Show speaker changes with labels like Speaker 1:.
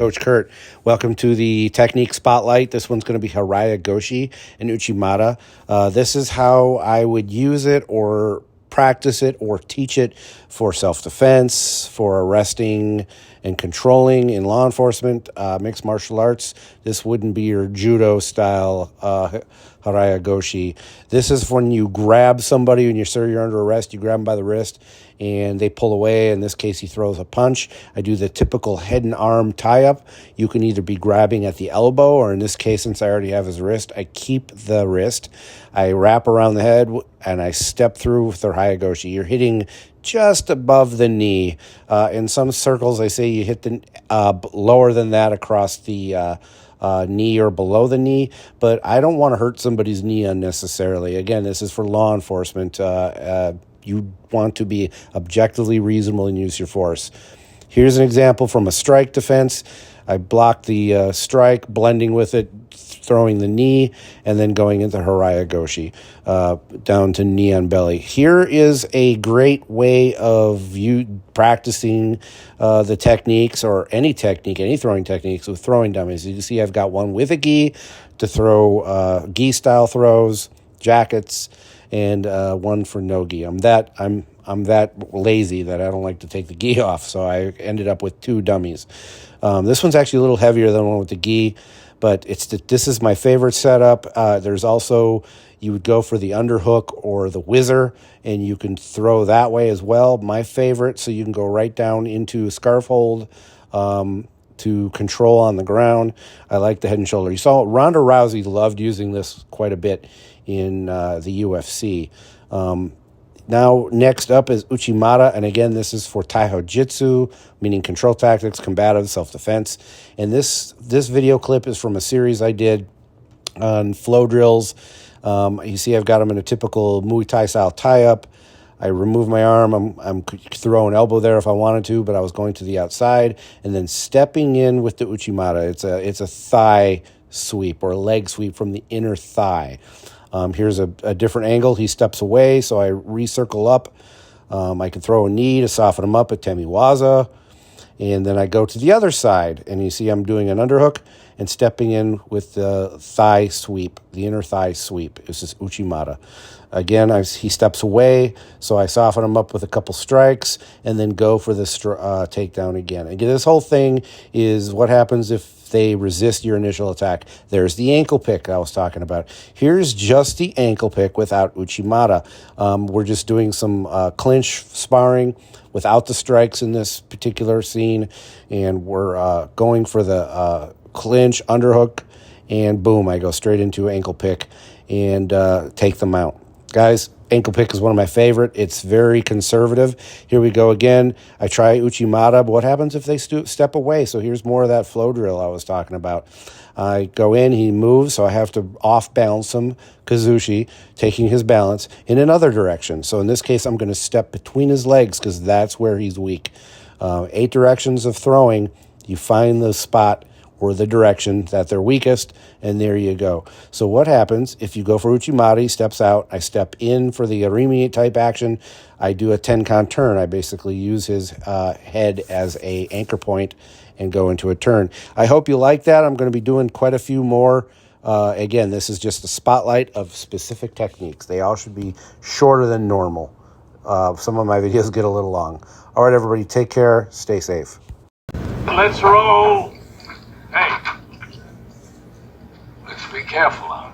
Speaker 1: Coach Kurt. Welcome to the Technique Spotlight. This one's going to be Harai Goshi and Uchi Mata. This is how I would use it or practice it or teach it for self-defense, for arresting and controlling in law enforcement, mixed martial arts. This wouldn't be your judo style Harai Goshi. This is when you grab somebody and you're under arrest, you grab them by the wrist and they pull away. In this case, he throws a punch. I do the typical head and arm tie-up. You can either be grabbing at the elbow, or in this case, since I already have his wrist, I keep the wrist. I wrap around the head and I step through with the Harai Goshi. You're hitting just above the knee. In some circles, I say you hit the lower than that across the knee or below the knee, but I don't want to hurt somebody's knee unnecessarily. Again, this is for law enforcement. You want to be objectively reasonable and use your force. Here's an example from a strike defense. I block the strike, blending with it, throwing the knee, and then going into Harai Goshi, down to knee on belly. Here is a great way of you practicing the techniques, or any technique, any throwing techniques with throwing dummies. You can see I've got one with a gi to throw gi-style throws, jackets, and one for no gi. I'm that lazy that I don't like to take the gi off, so I ended up with two dummies. This one's actually a little heavier than the one with the gi, but this is my favorite setup. There's also, you would go for the underhook or the whizzer, and you can throw that way as well. My favorite, so you can go right down into scarf hold to control on the ground. I like the head and shoulder. You saw Ronda Rousey loved using this quite a bit in the UFC. Now, next up is Uchi Mata, and again, this is for Taiho Jitsu, meaning control tactics, combative, self-defense. And this video clip is from a series I did on flow drills. You see I've got them in a typical Muay Thai style tie-up. I remove my arm. I'm throwing elbow there if I wanted to, but I was going to the outside and then stepping in with the Uchi Mata. It's a thigh sweep or a leg sweep from the inner thigh. Here's a different angle. He steps away, so I recircle up. I can throw a knee to soften him up at Temiwaza. And then I go to the other side, and you see I'm doing an underhook and stepping in with the thigh sweep, the inner thigh sweep. This is Uchi Mata. Again, he steps away, so I soften him up with a couple strikes and then go for the takedown again. Again, this whole thing is what happens if they resist your initial attack. There's the ankle pick I was talking about. Here's just the ankle pick without Uchi Mata. We're just doing some clinch sparring without the strikes in this particular scene, and we're going for the clinch, underhook, and boom, I go straight into ankle pick and take them out. Guys, ankle pick is one of my favorite. It's very conservative. Here we go again. I try Uchi Mata, but what happens if they step away? So here's more of that flow drill I was talking about. I go in, he moves, so I have to off-balance him, Kazushi, taking his balance in another direction. So in this case, I'm going to step between his legs because that's where he's weak. 8 directions of throwing, you find the spot or the direction that they're weakest, and there you go. So what happens if you go for Uchi Mata, he steps out, I step in for the Arimi type action, I do a Tenkan turn. I basically use his head as a anchor point and go into a turn. I hope you like that. I'm going to be doing quite a few more. Again, this is just a spotlight of specific techniques. They all should be shorter than normal. Some of my videos get a little long. All right, everybody, take care. Stay safe.
Speaker 2: Let's roll. Hey, let's be careful out.